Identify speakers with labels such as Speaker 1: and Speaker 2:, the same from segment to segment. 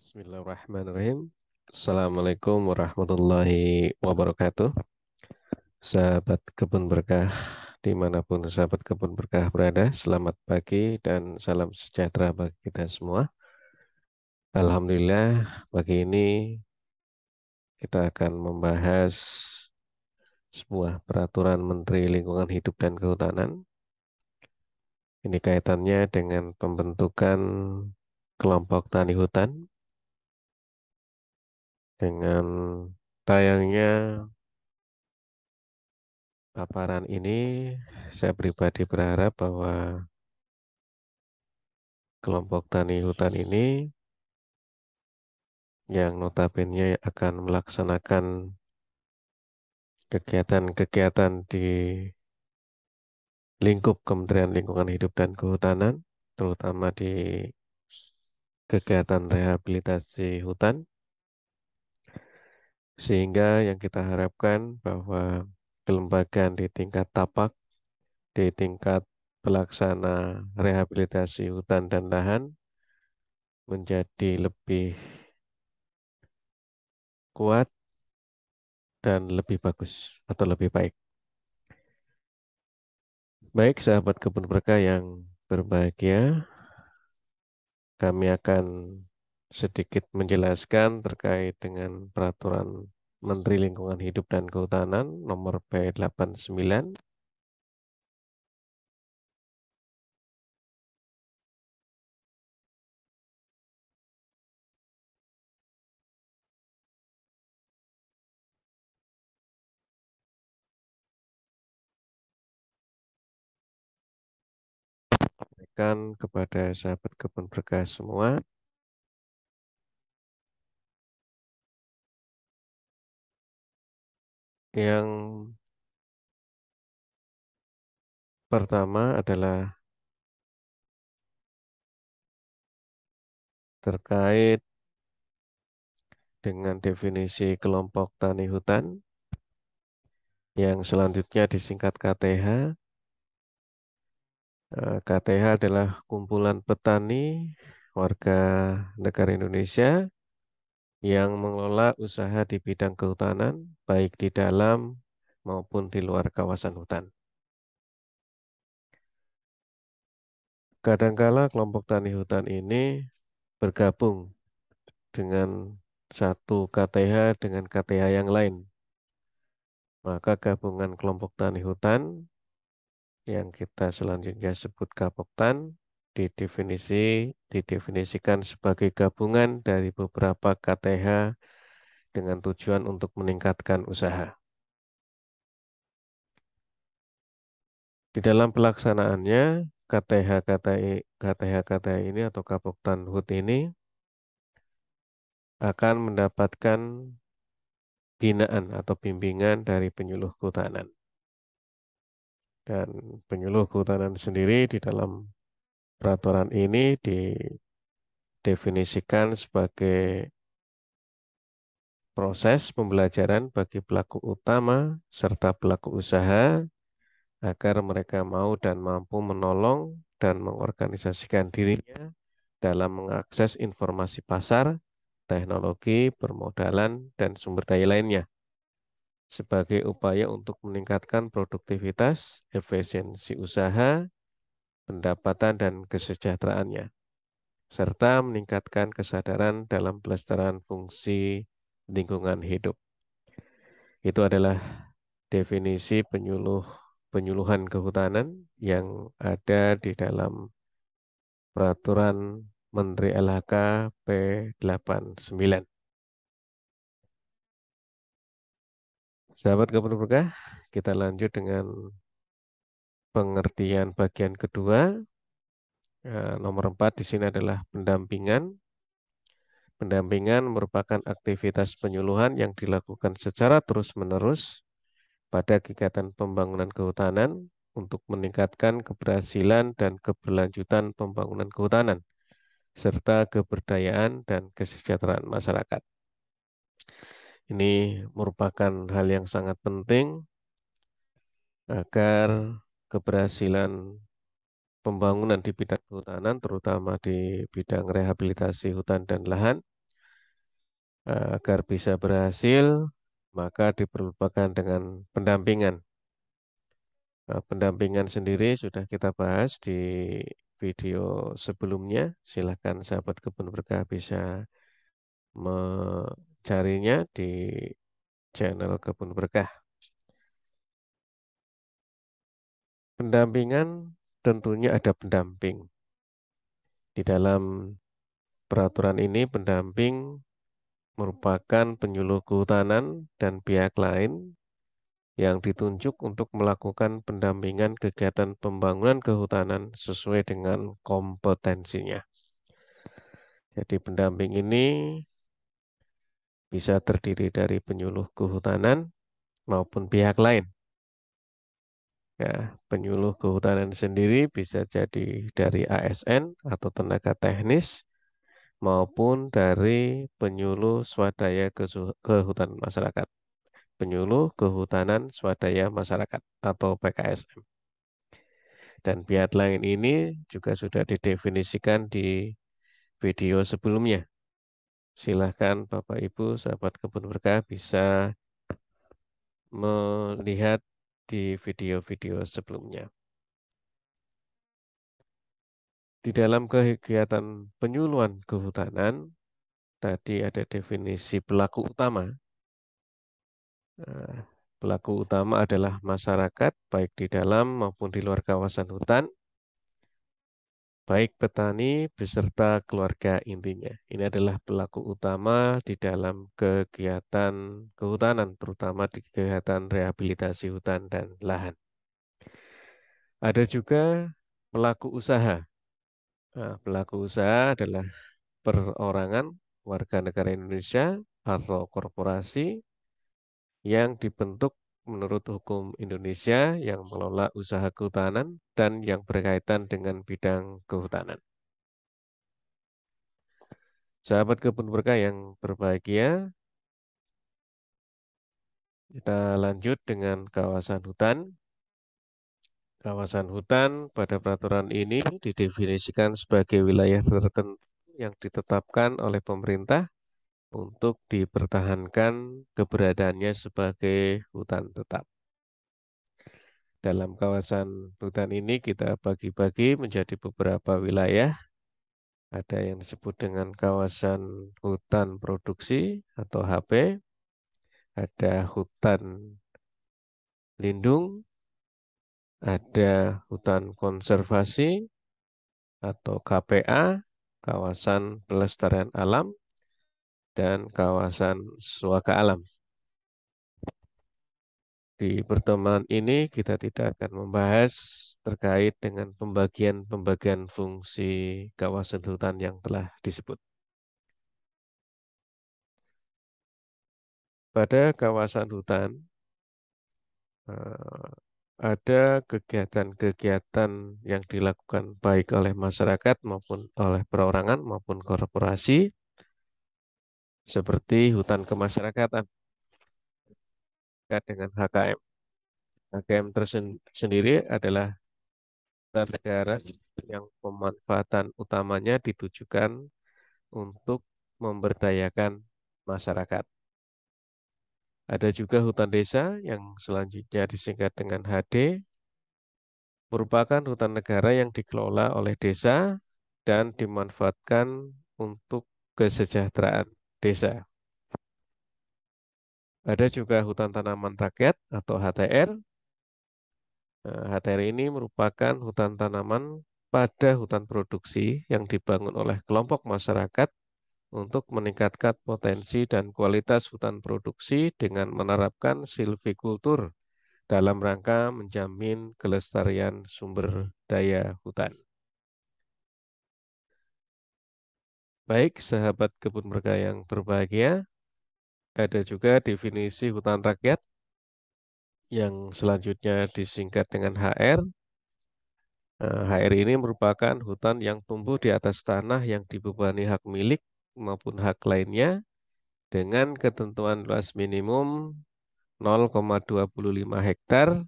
Speaker 1: Bismillahirrahmanirrahim. Assalamualaikum warahmatullahi wabarakatuh. Sahabat kebun berkah, dimanapun sahabat kebun berkah berada, selamat pagi dan salam sejahtera bagi kita semua. Alhamdulillah, pagi ini kita akan membahas sebuah peraturan Menteri Lingkungan Hidup dan Kehutanan. Ini kaitannya dengan pembentukan kelompok tani hutan dengan tayangnya paparan ini. Saya pribadi berharap bahwa kelompok tani hutan ini yang notabene akan melaksanakan kegiatan-kegiatan di lingkup Kementerian Lingkungan Hidup dan Kehutanan, terutama di kegiatan rehabilitasi hutan, sehingga yang kita harapkan bahwa kelembagaan di tingkat tapak, di tingkat pelaksana rehabilitasi hutan dan lahan menjadi lebih kuat dan lebih bagus atau lebih baik. Baik, sahabat kebun berkah yang berbahagia, kami akan sedikit menjelaskan terkait dengan peraturan Menteri Lingkungan Hidup dan Kehutanan nomor P89. Sampaikan kepada sahabat kebun berkah semua yang pertama adalah terkait dengan definisi kelompok tani hutan yang selanjutnya disingkat KTH. KTH adalah kumpulan petani warga negara Indonesia yang mengelola usaha di bidang kehutanan, baik di dalam maupun di luar kawasan hutan. Kadangkala kelompok tani hutan ini bergabung dengan satu KTH dengan KTH yang lain. Maka gabungan kelompok tani hutan yang kita selanjutnya sebut Kapoktan didefinisikan sebagai gabungan dari beberapa KTH dengan tujuan untuk meningkatkan usaha. Di dalam pelaksanaannya, KTH ini atau Kapoktan Hut ini akan mendapatkan binaan atau bimbingan dari penyuluh kehutanan. Dan penyuluh kehutanan sendiri di dalam peraturan ini didefinisikan sebagai proses pembelajaran bagi pelaku utama serta pelaku usaha agar mereka mau dan mampu menolong dan mengorganisasikan dirinya dalam mengakses informasi pasar, teknologi, permodalan, dan sumber daya lainnya sebagai upaya untuk meningkatkan produktivitas, efisiensi usaha, pendapatan, dan kesejahteraannya, serta meningkatkan kesadaran dalam pelestarian fungsi lingkungan hidup. Itu adalah definisi penyuluhan kehutanan yang ada di dalam peraturan Menteri LHK P89. Sahabat kebun berkah, kita lanjut dengan pengertian bagian kedua. Nomor 4 di sini adalah pendampingan. Pendampingan merupakan aktivitas penyuluhan yang dilakukan secara terus-menerus pada kegiatan pembangunan kehutanan untuk meningkatkan keberhasilan dan keberlanjutan pembangunan kehutanan, serta keberdayaan dan kesejahteraan masyarakat. Ini merupakan hal yang sangat penting agar keberhasilan pembangunan di bidang kehutanan, terutama di bidang rehabilitasi hutan dan lahan, Agar bisa berhasil, maka diperlukan dengan pendampingan. Nah, pendampingan sendiri sudah kita bahas di video sebelumnya. Silakan sahabat kebun berkah bisa mencarinya di channel kebun berkah. Pendampingan tentunya ada pendamping. Di dalam peraturan ini pendamping merupakan penyuluh kehutanan dan pihak lain yang ditunjuk untuk melakukan pendampingan kegiatan pembangunan kehutanan sesuai dengan kompetensinya. Jadi pendamping ini bisa terdiri dari penyuluh kehutanan maupun pihak lain. Ya, penyuluh kehutanan sendiri bisa jadi dari ASN atau tenaga teknis maupun dari penyuluh swadaya kehutanan masyarakat. Penyuluh Kehutanan Swadaya Masyarakat atau PKSM. Dan pihak lain ini juga sudah didefinisikan di video sebelumnya. Silahkan Bapak Ibu sahabat kebun berkah bisa melihat di video-video sebelumnya. Di dalam kegiatan penyuluhan kehutanan, tadi ada definisi pelaku utama. Nah, pelaku utama adalah masyarakat, baik di dalam maupun di luar kawasan hutan, baik petani beserta keluarga intinya. Ini adalah pelaku utama di dalam kegiatan kehutanan, terutama di kegiatan rehabilitasi hutan dan lahan. Ada juga pelaku usaha. Nah, pelaku usaha adalah perorangan warga negara Indonesia atau korporasi yang dibentuk menurut hukum Indonesia yang mengelola usaha kehutanan dan yang berkaitan dengan bidang kehutanan. Sahabat kebun berkah yang berbahagia, kita lanjut dengan kawasan hutan. Kawasan hutan pada peraturan ini didefinisikan sebagai wilayah tertentu yang ditetapkan oleh pemerintah untuk dipertahankan keberadaannya sebagai hutan tetap. Dalam kawasan hutan ini kita bagi-bagi menjadi beberapa wilayah. Ada yang disebut dengan kawasan hutan produksi atau HP, ada hutan lindung, ada hutan konservasi atau KPA, kawasan pelestarian alam, dan kawasan suaka alam. Di pertemuan ini kita tidak akan membahas terkait dengan pembagian-pembagian fungsi kawasan hutan yang telah disebut. Pada kawasan hutan, eh, ada kegiatan-kegiatan yang dilakukan baik oleh masyarakat maupun oleh perorangan maupun korporasi seperti hutan kemasyarakatan terkait dengan HKM. HKM tersendiri adalah hutan negara yang pemanfaatan utamanya ditujukan untuk memberdayakan masyarakat. Ada juga hutan desa yang selanjutnya disingkat dengan HD, merupakan hutan negara yang dikelola oleh desa dan dimanfaatkan untuk kesejahteraan desa. Ada juga hutan tanaman rakyat atau HTR. HTR ini merupakan hutan tanaman pada hutan produksi yang dibangun oleh kelompok masyarakat untuk meningkatkan potensi dan kualitas hutan produksi dengan menerapkan silvikultur dalam rangka menjamin kelestarian sumber daya hutan. Baik, sahabat kebun berkah yang berbahagia, ada juga definisi hutan rakyat yang selanjutnya disingkat dengan HR. HR ini merupakan hutan yang tumbuh di atas tanah yang dibebani hak milik maupun hak lainnya dengan ketentuan luas minimum 0,25 hektar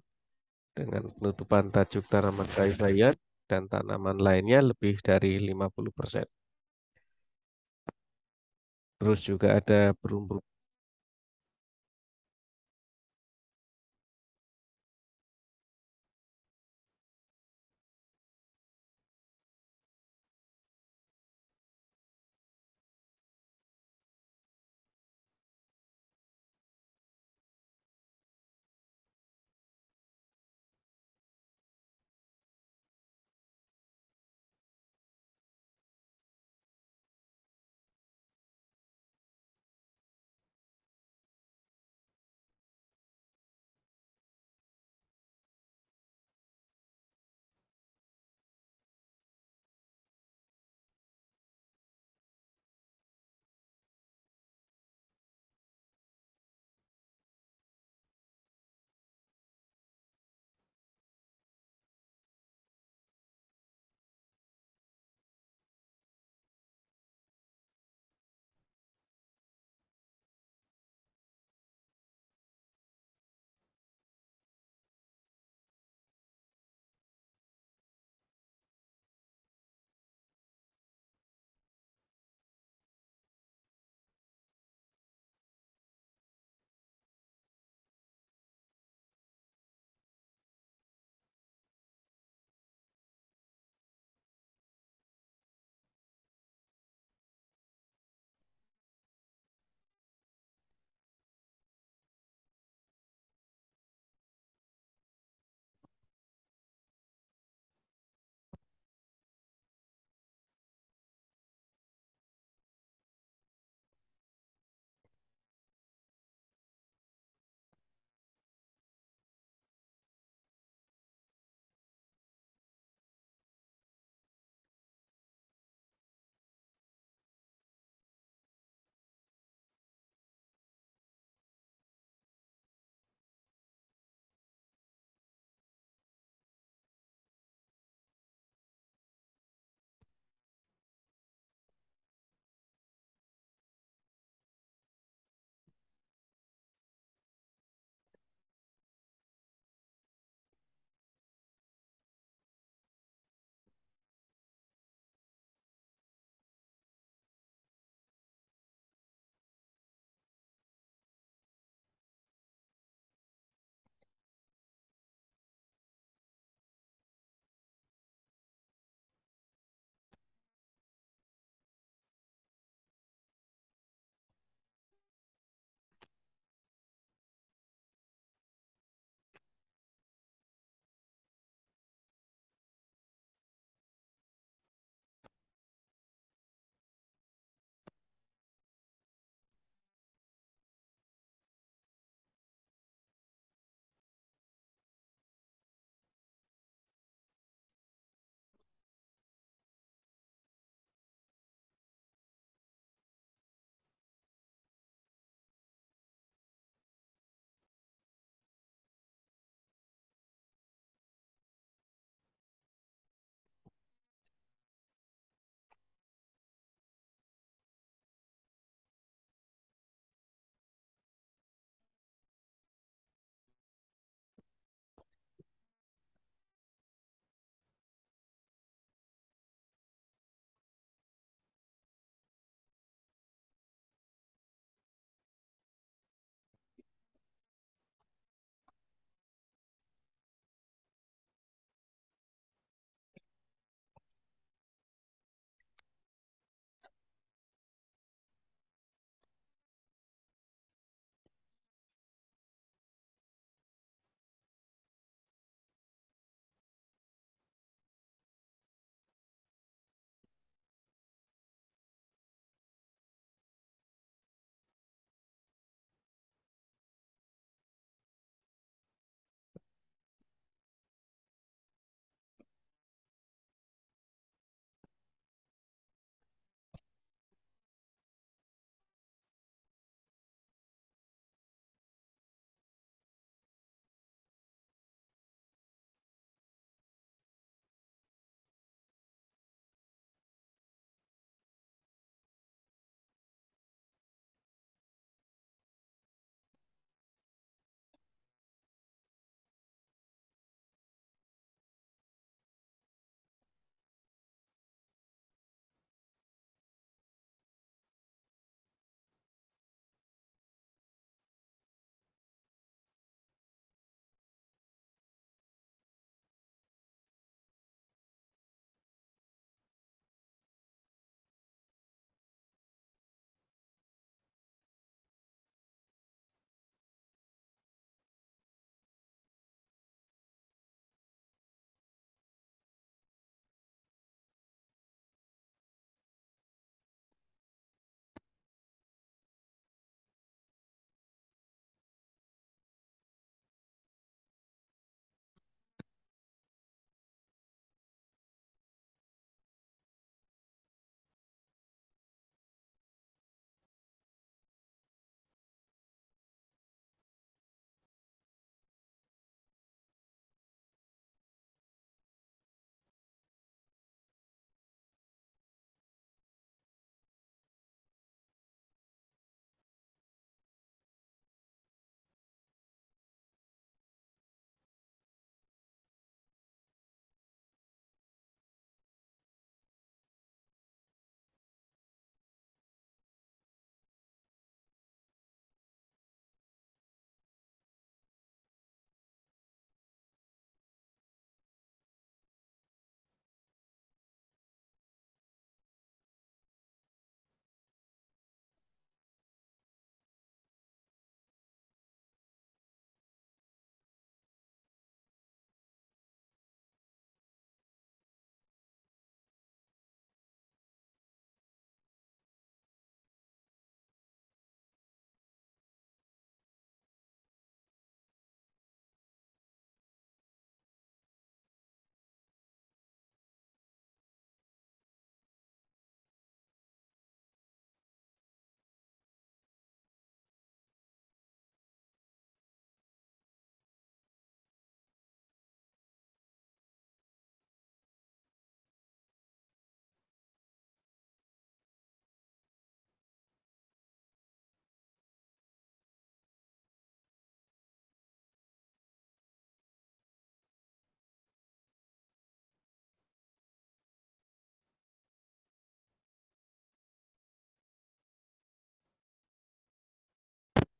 Speaker 1: dengan penutupan tajuk tanaman kayu bayat dan tanaman lainnya lebih dari 50%. Terus juga ada burung-burung.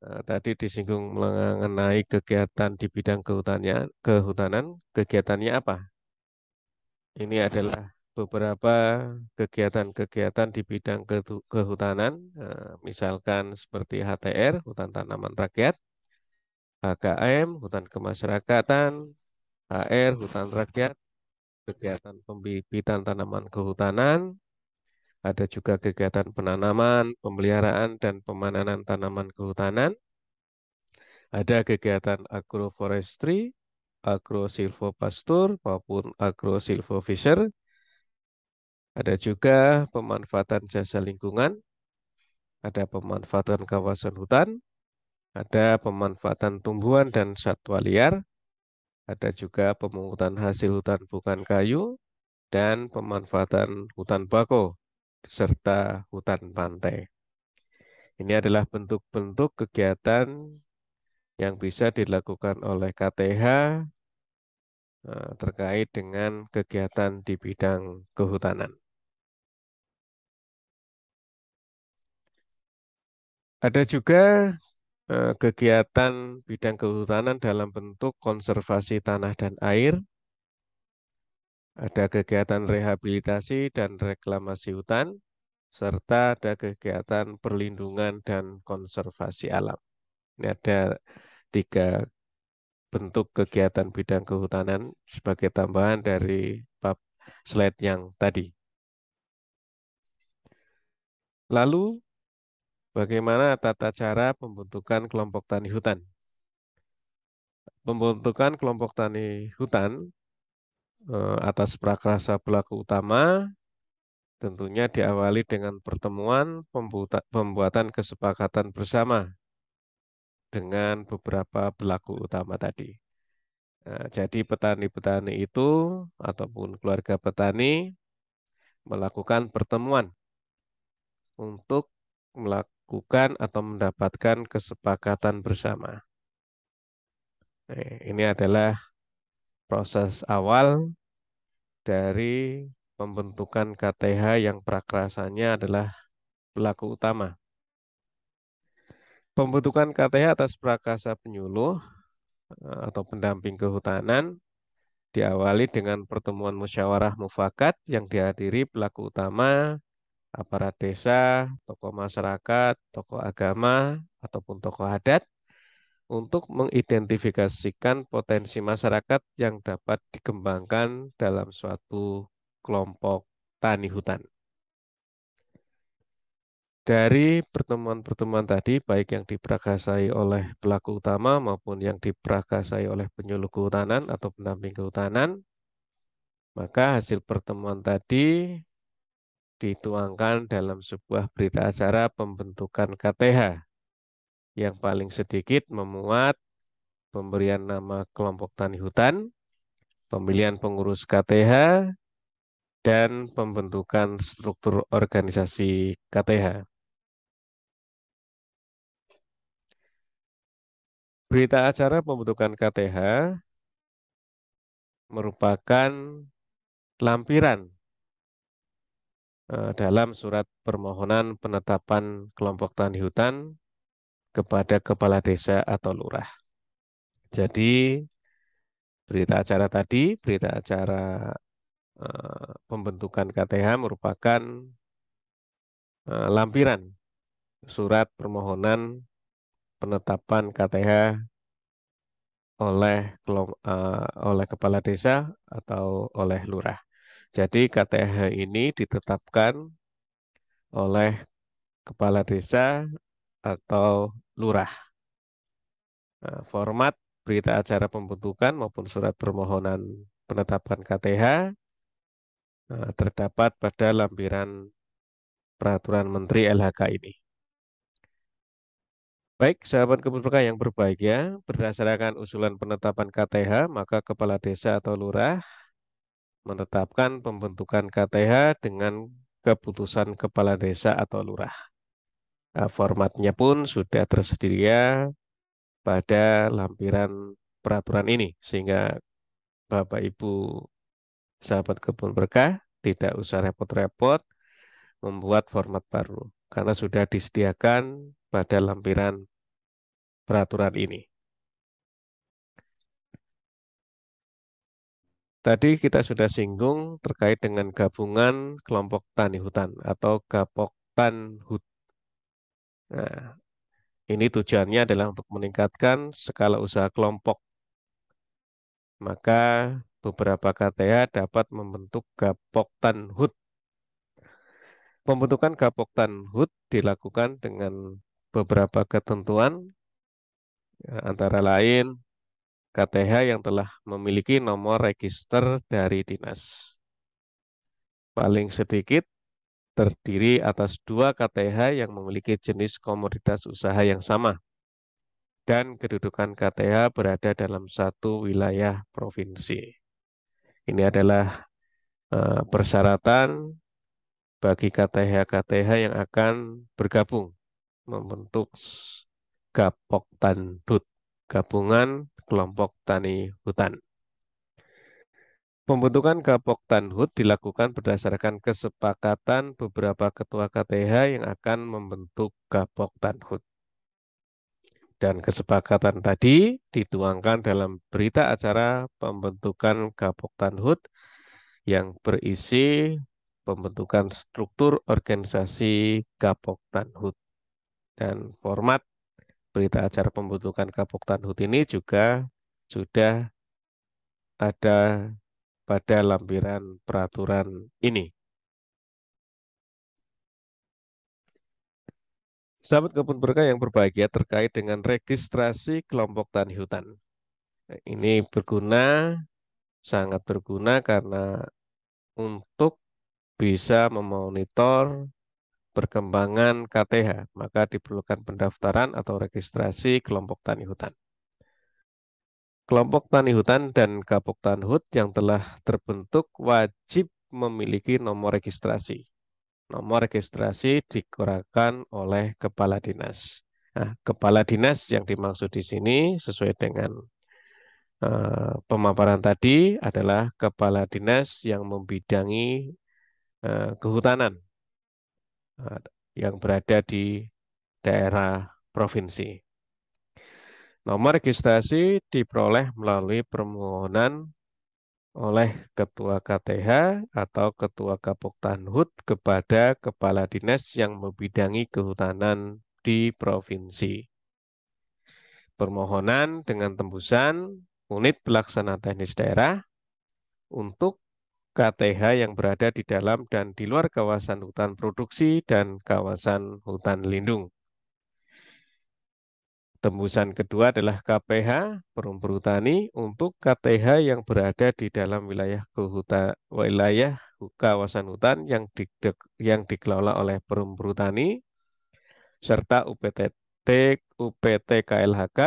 Speaker 1: Tadi disinggung mengenai kegiatan di bidang kehutanan, kegiatannya apa? Ini adalah beberapa kegiatan-kegiatan di bidang kehutanan, misalkan seperti HTR, Hutan Tanaman Rakyat, HKM, Hutan Kemasyarakatan, HR, Hutan Rakyat, kegiatan pembibitan tanaman kehutanan, ada juga kegiatan penanaman, pemeliharaan, dan pemananan tanaman kehutanan, ada kegiatan agroforestry, agrosilvopastur, maupun agrosilvofisher, ada juga pemanfaatan jasa lingkungan, ada pemanfaatan kawasan hutan, ada pemanfaatan tumbuhan dan satwa liar, ada juga pemungutan hasil hutan bukan kayu, dan pemanfaatan hutan bako, serta hutan pantai. Ini adalah bentuk-bentuk kegiatan yang bisa dilakukan oleh KTH terkait dengan kegiatan di bidang kehutanan. Ada juga kegiatan bidang kehutanan dalam bentuk konservasi tanah dan air, ada kegiatan rehabilitasi dan reklamasi hutan, serta ada kegiatan perlindungan dan konservasi alam. Ini ada 3 bentuk kegiatan bidang kehutanan sebagai tambahan dari bab slide yang tadi. Lalu, bagaimana tata cara pembentukan kelompok tani hutan? Pembentukan kelompok tani hutan atas prakarsa pelaku utama tentunya diawali dengan pertemuan pembuatan kesepakatan bersama dengan beberapa pelaku utama tadi. Nah, jadi petani-petani itu ataupun keluarga petani melakukan pertemuan untuk melakukan atau mendapatkan kesepakatan bersama. Ini adalah proses awal dari pembentukan KTH yang prakarasanya adalah pelaku utama. Pembentukan KTH atas prakarsa penyuluh atau pendamping kehutanan diawali dengan pertemuan musyawarah mufakat yang dihadiri pelaku utama, aparat desa, tokoh masyarakat, tokoh agama, ataupun tokoh adat untuk mengidentifikasikan potensi masyarakat yang dapat dikembangkan dalam suatu kelompok tani hutan. Dari pertemuan-pertemuan tadi, baik yang diprakasai oleh pelaku utama maupun yang diprakasai oleh penyuluh kehutanan atau pendamping kehutanan, maka hasil pertemuan tadi dituangkan dalam sebuah berita acara pembentukan KTH yang paling sedikit memuat pemberian nama kelompok tani hutan, pemilihan pengurus KTH, dan pembentukan struktur organisasi KTH. Berita acara pembentukan KTH merupakan lampiran dalam surat permohonan penetapan kelompok tani hutan kepada kepala desa atau lurah. Jadi berita acara tadi, berita acara pembentukan KTH merupakan lampiran surat permohonan penetapan KTH oleh oleh kepala desa atau oleh lurah. Jadi KTH ini ditetapkan oleh kepala desa atau lurah. Format berita acara pembentukan maupun surat permohonan penetapan KTH terdapat pada lampiran peraturan Menteri LHK ini. Baik, sahabat kebun berkah yang berbahagia, berdasarkan usulan penetapan KTH, maka kepala desa atau lurah menetapkan pembentukan KTH dengan keputusan kepala desa atau lurah. Formatnya pun sudah tersedia pada lampiran peraturan ini, sehingga Bapak Ibu sahabat kebun berkah tidak usah repot-repot membuat format baru, karena sudah disediakan pada lampiran peraturan ini. Tadi kita sudah singgung terkait dengan gabungan kelompok tani hutan atau Gapoktanhut. Nah, ini tujuannya adalah untuk meningkatkan skala usaha kelompok. Maka beberapa KTA dapat membentuk Gapoktanhut. Pembentukan Gapoktanhut dilakukan dengan beberapa ketentuan, antara lain KTH yang telah memiliki nomor register dari dinas. Paling sedikit terdiri atas 2 KTH yang memiliki jenis komoditas usaha yang sama dan kedudukan KTH berada dalam satu wilayah provinsi. Ini adalah persyaratan bagi KTH-KTH yang akan bergabung membentuk Gapoktanhut, gabungan kelompok tani hutan. Pembentukan Gapoktanhut dilakukan berdasarkan kesepakatan beberapa ketua KTH yang akan membentuk Gapoktanhut. Dan kesepakatan tadi dituangkan dalam berita acara pembentukan Gapoktanhut yang berisi pembentukan struktur organisasi Gapoktanhut. Dan format berita acara pembentukan Gapoktanhut ini juga sudah ada pada lampiran peraturan ini. Sahabat kebun berkah yang berbahagia terkait dengan registrasi kelompok tani hutan. Ini berguna, sangat berguna karena untuk bisa memonitor perkembangan KTH, maka diperlukan pendaftaran atau registrasi kelompok tani hutan. Kelompok tani hutan dan Gapoktanhut yang telah terbentuk wajib memiliki nomor registrasi. Nomor registrasi dikeluarkan oleh kepala dinas. Nah, kepala dinas yang dimaksud di sini sesuai dengan pemaparan tadi adalah kepala dinas yang membidangi kehutanan yang berada di daerah provinsi. Nomor registrasi diperoleh melalui permohonan oleh Ketua KTH atau Ketua Gapoktanhut kepada Kepala Dinas yang membidangi kehutanan di provinsi. Permohonan dengan tembusan unit pelaksana teknis daerah untuk KTH yang berada di dalam dan di luar kawasan hutan produksi dan kawasan hutan lindung. Tembusan kedua adalah KPH Perum Perhutani untuk KTH yang berada di dalam wilayah kawasan hutan yang dikelola oleh Perum Perhutani serta UPT KLHK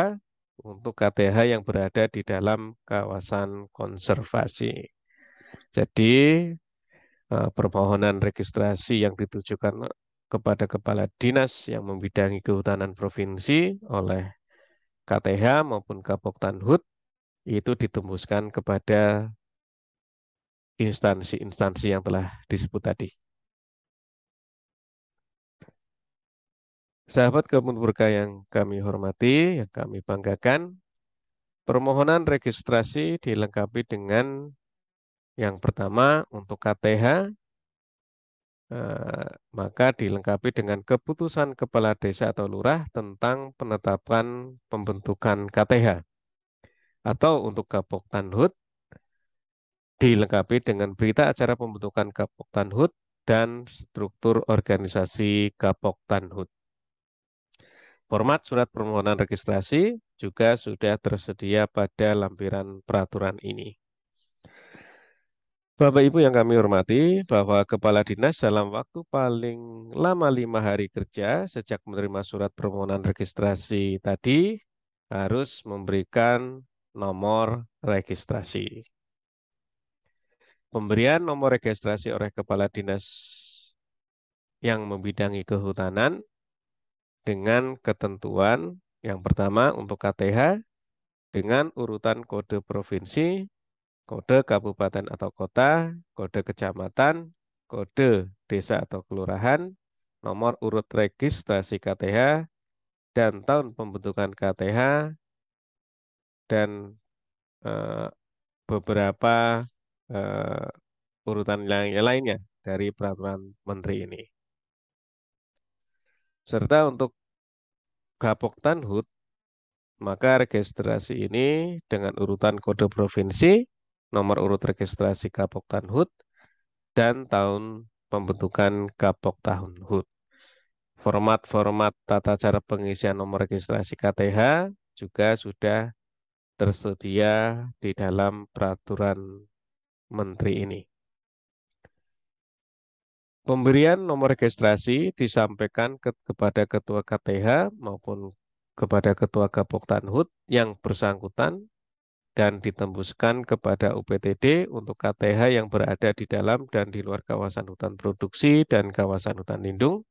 Speaker 1: untuk KTH yang berada di dalam kawasan konservasi. Jadi permohonan registrasi yang ditujukan kepada kepala dinas yang membidangi kehutanan provinsi oleh KTH maupun Gapoktanhut itu ditembuskan kepada instansi-instansi yang telah disebut tadi. Sahabat kebun berkah yang kami hormati, yang kami banggakan, permohonan registrasi dilengkapi dengan yang pertama untuk KTH, maka dilengkapi dengan keputusan kepala desa atau lurah tentang penetapan pembentukan KTH. Atau untuk Gapoktanhut, dilengkapi dengan berita acara pembentukan Gapoktanhut dan struktur organisasi Gapoktanhut. Format surat permohonan registrasi juga sudah tersedia pada lampiran peraturan ini. Bapak Ibu yang kami hormati, bahwa Kepala Dinas dalam waktu paling lama 5 hari kerja sejak menerima surat permohonan registrasi tadi harus memberikan nomor registrasi. Pemberian nomor registrasi oleh Kepala Dinas yang membidangi kehutanan dengan ketentuan yang pertama untuk KTH dengan urutan kode provinsi, kode kabupaten atau kota, kode kecamatan, kode desa atau kelurahan, nomor urut registrasi KTH, dan tahun pembentukan KTH dan eh, beberapa urutan yang lainnya dari peraturan menteri ini. Serta untuk Gapoktan HUT, maka registrasi ini dengan urutan kode provinsi, nomor urut registrasi Gapoktan HUT, dan tahun pembentukan Gapoktan HUT. Format-format tata cara pengisian nomor registrasi KTH juga sudah tersedia di dalam peraturan menteri ini. Pemberian nomor registrasi disampaikan kepada Ketua KTH maupun kepada Ketua Gapoktan HUT yang bersangkutan dan ditembuskan kepada UPTD untuk KTH yang berada di dalam dan di luar kawasan hutan produksi dan kawasan hutan lindung,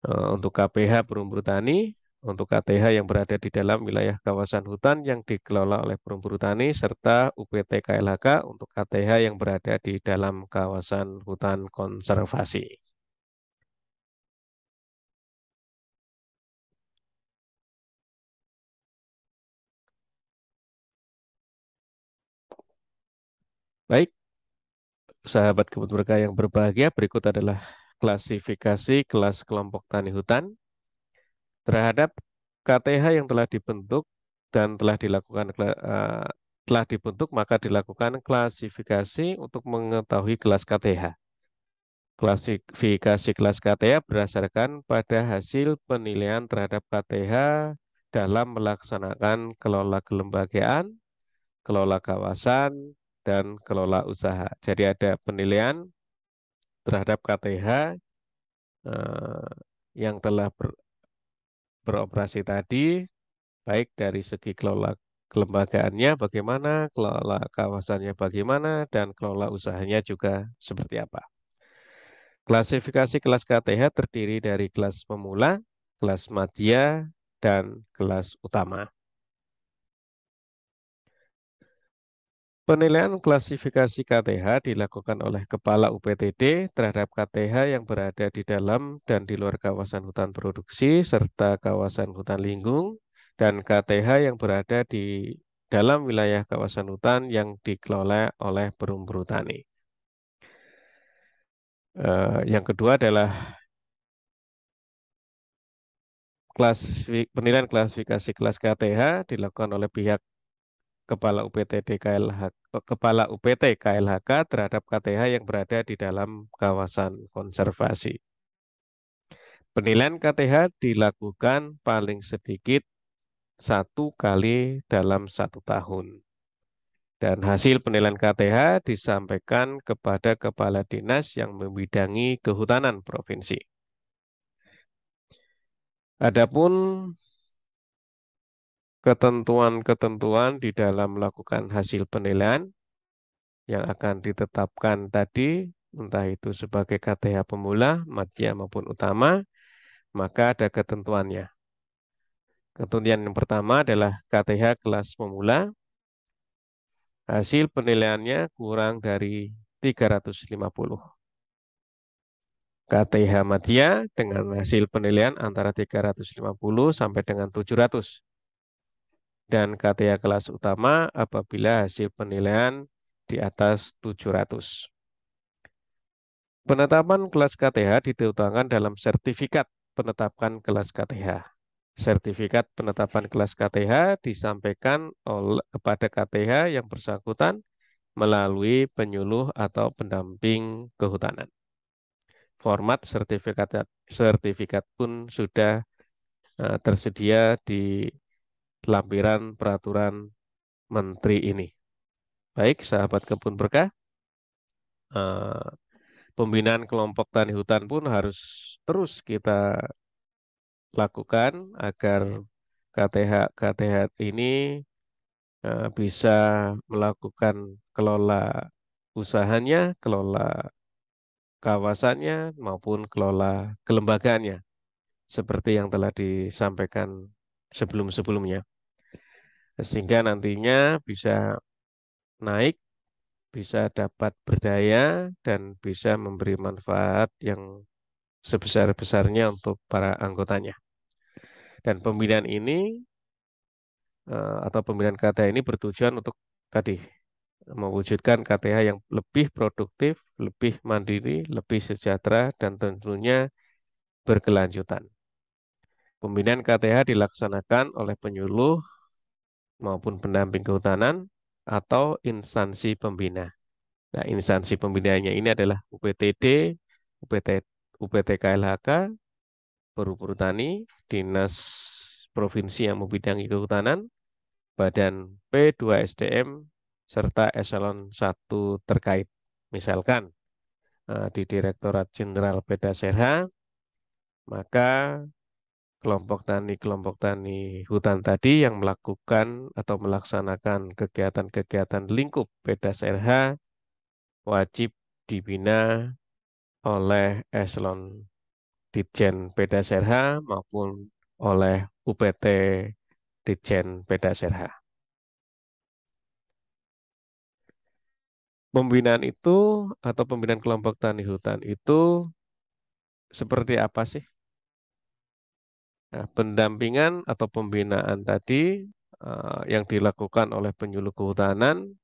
Speaker 1: untuk KPH Perumbul Tani, untuk KTH yang berada di dalam wilayah kawasan hutan yang dikelola oleh Perumbul Tani, serta UPT KLHK untuk KTH yang berada di dalam kawasan hutan konservasi. Baik, sahabat kebun berkah yang berbahagia, berikut adalah klasifikasi kelas kelompok tani hutan terhadap KTH yang telah dibentuk dan telah dibentuk, maka dilakukan klasifikasi untuk mengetahui kelas KTH. Klasifikasi kelas KTH berdasarkan pada hasil penilaian terhadap KTH dalam melaksanakan kelola kelembagaan, kelola kawasan, dan kelola usaha. Jadi ada penilaian terhadap KTH yang telah beroperasi tadi, baik dari segi kelola kelembagaannya bagaimana, kelola kawasannya bagaimana, dan kelola usahanya juga seperti apa. Klasifikasi kelas KTH terdiri dari kelas pemula, kelas madya, dan kelas utama. Penilaian klasifikasi KTH dilakukan oleh Kepala UPTD terhadap KTH yang berada di dalam dan di luar kawasan hutan produksi serta kawasan hutan lindung dan KTH yang berada di dalam wilayah kawasan hutan yang dikelola oleh Perumbul Tani. Yang kedua adalah penilaian klasifikasi kelas KTH dilakukan oleh pihak Kepala UPTD KLH, Kepala UPT KLHK terhadap KTH yang berada di dalam kawasan konservasi. Penilaian KTH dilakukan paling sedikit 1 kali dalam 1 tahun. Dan hasil penilaian KTH disampaikan kepada Kepala Dinas yang membidangi kehutanan provinsi. Adapun ketentuan-ketentuan di dalam melakukan hasil penilaian yang akan ditetapkan tadi, entah itu sebagai KTH pemula, madya maupun utama, maka ada ketentuannya. Ketentuan yang pertama adalah KTH kelas pemula, hasil penilaiannya kurang dari 350. KTH madya dengan hasil penilaian antara 350 sampai dengan 700. Dan KTH kelas utama apabila hasil penilaian di atas 700. Penetapan kelas KTH dituangkan dalam sertifikat penetapan kelas KTH. Sertifikat penetapan kelas KTH disampaikan kepada KTH yang bersangkutan melalui penyuluh atau pendamping kehutanan. Format sertifikat pun sudah tersedia di lampiran peraturan menteri ini. Baik, sahabat kebun berkah, pembinaan kelompok tani hutan pun harus terus kita lakukan agar KTH ini bisa melakukan kelola usahanya, kelola kawasannya, maupun kelola kelembagaannya, seperti yang telah disampaikan sebelum-sebelumnya. Sehingga nantinya bisa naik, bisa dapat berdaya, dan bisa memberi manfaat yang sebesar-besarnya untuk para anggotanya. Dan pembinaan ini atau pembinaan KTH ini bertujuan untuk tadi mewujudkan KTH yang lebih produktif, lebih mandiri, lebih sejahtera, dan tentunya berkelanjutan. Pembinaan KTH dilaksanakan oleh penyuluh maupun pendamping kehutanan atau instansi pembina. Nah, instansi pembinanya ini adalah UPTD, UPT, UPT KLHK, Perhubungan Tani, Dinas Provinsi yang membidangi kehutanan, Badan P2SDM, serta eselon 1 terkait. Misalkan di Direktorat Jenderal Pedaserha, maka kelompok tani hutan tadi yang melakukan atau melaksanakan kegiatan-kegiatan lingkup Pedaserha wajib dibina oleh eselon Ditjen Pedaserha maupun oleh UPT Ditjen Pedaserha. Pembinaan itu atau pembinaan kelompok tani hutan itu seperti apa sih? Nah, pendampingan atau pembinaan tadi yang dilakukan oleh penyuluh kehutanan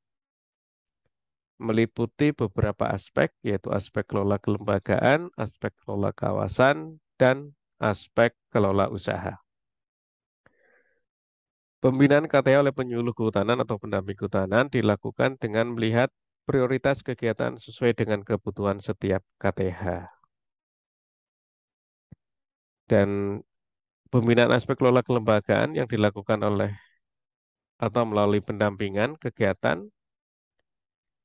Speaker 1: meliputi beberapa aspek, yaitu aspek kelola kelembagaan, aspek kelola kawasan, dan aspek kelola usaha. Pembinaan KTH oleh penyuluh kehutanan atau pendamping kehutanan dilakukan dengan melihat prioritas kegiatan sesuai dengan kebutuhan setiap KTH. Dan pembinaan aspek kelola kelembagaan yang dilakukan oleh atau melalui pendampingan kegiatan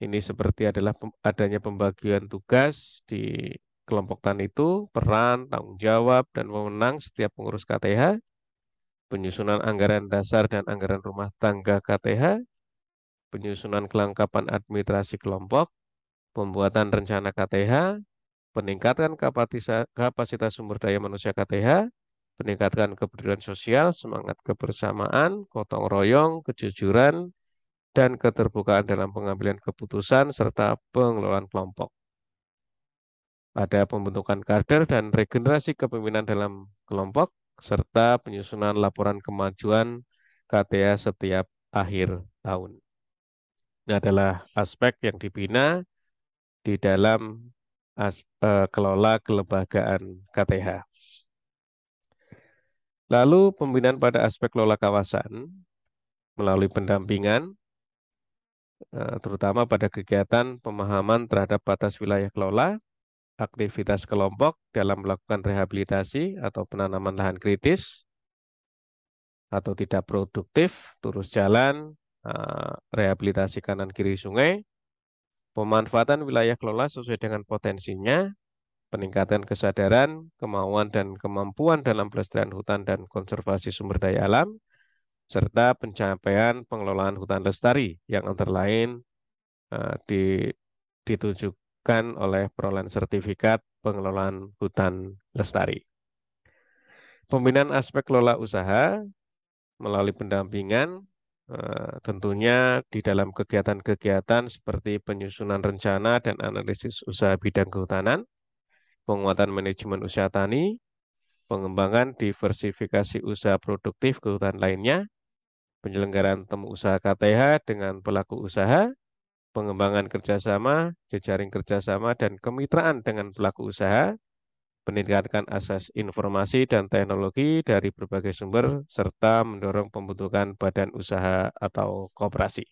Speaker 1: ini seperti adalah adanya pembagian tugas di kelompok tani itu, peran, tanggung jawab, dan wewenang setiap pengurus KTH, penyusunan anggaran dasar dan anggaran rumah tangga KTH, penyusunan kelengkapan administrasi kelompok, pembuatan rencana KTH, peningkatan kapasitas sumber daya manusia KTH, peningkatan kepedulian sosial, semangat kebersamaan, gotong royong, kejujuran, dan keterbukaan dalam pengambilan keputusan serta pengelolaan kelompok. Ada pembentukan kader dan regenerasi kepemimpinan dalam kelompok, serta penyusunan laporan kemajuan KTA setiap akhir tahun. Ini adalah aspek yang dibina di dalam kelola kelembagaan KTH. Lalu pembinaan pada aspek kelola kawasan melalui pendampingan, terutama pada kegiatan pemahaman terhadap batas wilayah kelola, aktivitas kelompok dalam melakukan rehabilitasi atau penanaman lahan kritis atau tidak produktif, turus jalan, rehabilitasi kanan kiri sungai, pemanfaatan wilayah kelola sesuai dengan potensinya, peningkatan kesadaran, kemauan dan kemampuan dalam pelestarian hutan dan konservasi sumber daya alam, serta pencapaian pengelolaan hutan lestari yang antara lain ditujukan oleh perolehan sertifikat pengelolaan hutan lestari. Pembinaan aspek kelola usaha melalui pendampingan tentunya di dalam kegiatan-kegiatan seperti penyusunan rencana dan analisis usaha bidang kehutanan, penguatan manajemen usaha tani, pengembangan diversifikasi usaha produktif kehutanan lainnya, penyelenggaraan temu usaha KTH dengan pelaku usaha, pengembangan kerjasama, jejaring kerjasama, dan kemitraan dengan pelaku usaha, meningkatkan akses informasi dan teknologi dari berbagai sumber, serta mendorong pembentukan badan usaha atau koperasi.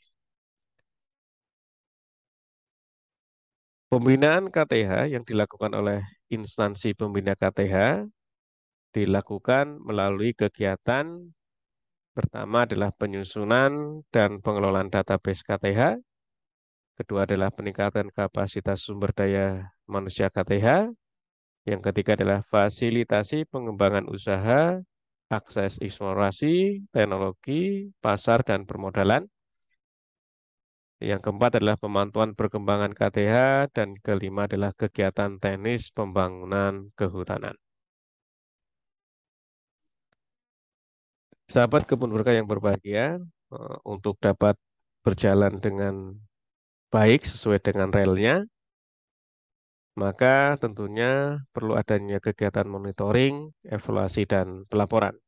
Speaker 1: Pembinaan KTH yang dilakukan oleh instansi pembina KTH dilakukan melalui kegiatan pertama adalah penyusunan dan pengelolaan database KTH, kedua adalah peningkatan kapasitas sumber daya manusia KTH, yang ketiga adalah fasilitasi pengembangan usaha, akses eksplorasi, teknologi, pasar, dan permodalan. Yang keempat adalah pemantauan perkembangan KTH, dan kelima adalah kegiatan teknis pembangunan kehutanan. Sahabat kebun berkah yang berbahagia, untuk dapat berjalan dengan baik sesuai dengan relnya, maka tentunya perlu adanya kegiatan monitoring, evaluasi, dan pelaporan.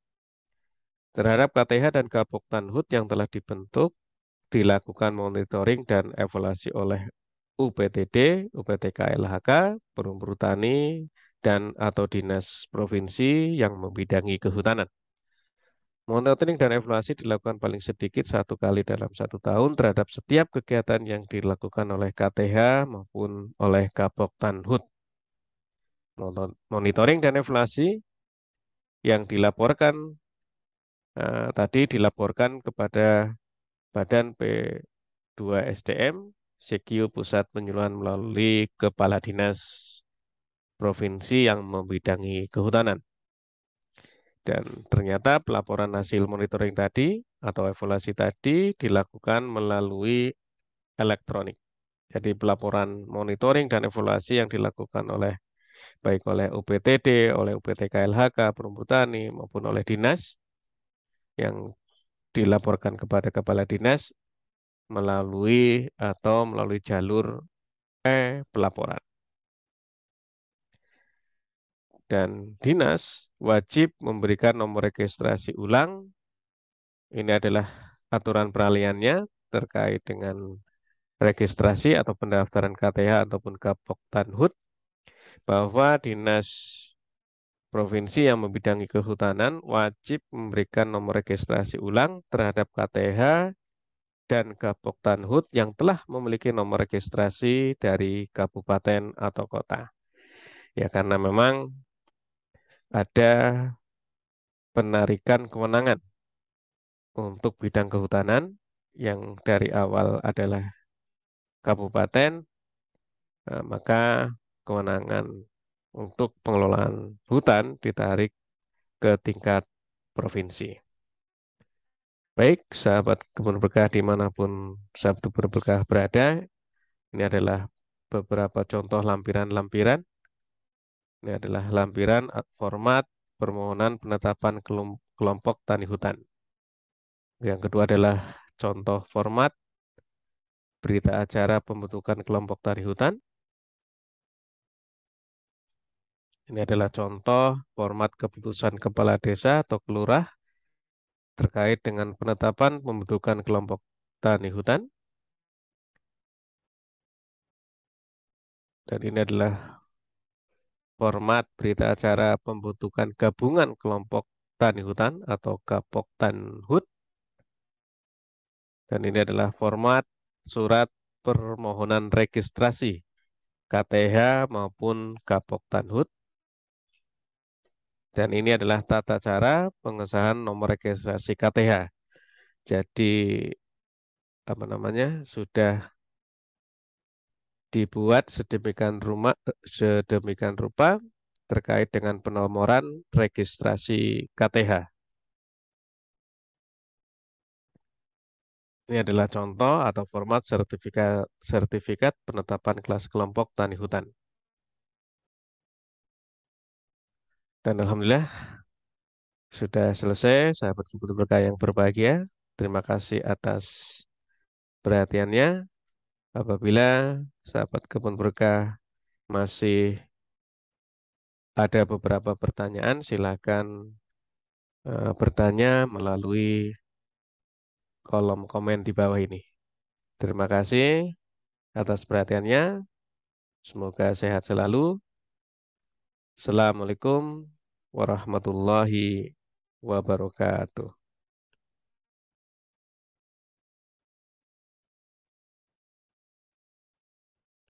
Speaker 1: Terhadap KTH dan Gapok Tanhut yang telah dibentuk, dilakukan monitoring dan evaluasi oleh UPTD, UPTK LHK, Perum Tani, dan atau dinas provinsi yang membidangi kehutanan. Monitoring dan evaluasi dilakukan paling sedikit 1 kali dalam 1 tahun terhadap setiap kegiatan yang dilakukan oleh KTH maupun oleh Gapok Tanhut. Monitoring dan evaluasi yang dilaporkan tadi dilaporkan kepada Badan P2SDM, Sekio Pusat Penyuluhan melalui Kepala Dinas Provinsi yang membidangi kehutanan. Dan ternyata pelaporan hasil monitoring tadi atau evaluasi tadi dilakukan melalui elektronik. Jadi pelaporan monitoring dan evaluasi yang dilakukan oleh baik oleh UPTD, oleh UPTK LHK, Perhutani maupun oleh dinas yang dilaporkan kepada kepala dinas melalui jalur pelaporan. Dan dinas wajib memberikan nomor registrasi ulang. Ini adalah aturan peralihannya terkait dengan registrasi atau pendaftaran KTH ataupun Gapok Tanhut, bahwa dinas provinsi yang membidangi kehutanan wajib memberikan nomor registrasi ulang terhadap KTH dan Gapok Tanhut yang telah memiliki nomor registrasi dari kabupaten atau kota. Ya, karena memang ada penarikan kewenangan untuk bidang kehutanan yang dari awal adalah kabupaten, maka kewenangan untuk pengelolaan hutan ditarik ke tingkat provinsi. Baik, sahabat kebun berkah dimanapun sahabat kebun berkah berada, ini adalah beberapa contoh lampiran-lampiran. Ini adalah lampiran format permohonan penetapan kelompok tani hutan. Yang kedua adalah contoh format berita acara pembentukan kelompok tani hutan. Ini adalah contoh format keputusan kepala desa atau kelurah terkait dengan penetapan pembentukan kelompok tani hutan. Dan ini adalah format berita acara pembentukan gabungan kelompok tani hutan atau Gapok Tanhut. Dan ini adalah format surat permohonan registrasi KTH maupun Gapok Tanhut. Dan ini adalah tata cara pengesahan nomor registrasi KTH. Jadi sudah dibuat sedemikian rupa terkait dengan penomoran registrasi KTH. Ini adalah contoh atau format sertifikat penetapan kelas kelompok tani hutan. Dan alhamdulillah sudah selesai, sahabat kebun berkah yang berbahagia. Terima kasih atas perhatiannya. Apabila sahabat kebun berkah masih ada beberapa pertanyaan, silakan bertanya melalui kolom komen di bawah ini. Terima kasih atas perhatiannya. Semoga sehat selalu. Assalamualaikum warahmatullahi wabarakatuh.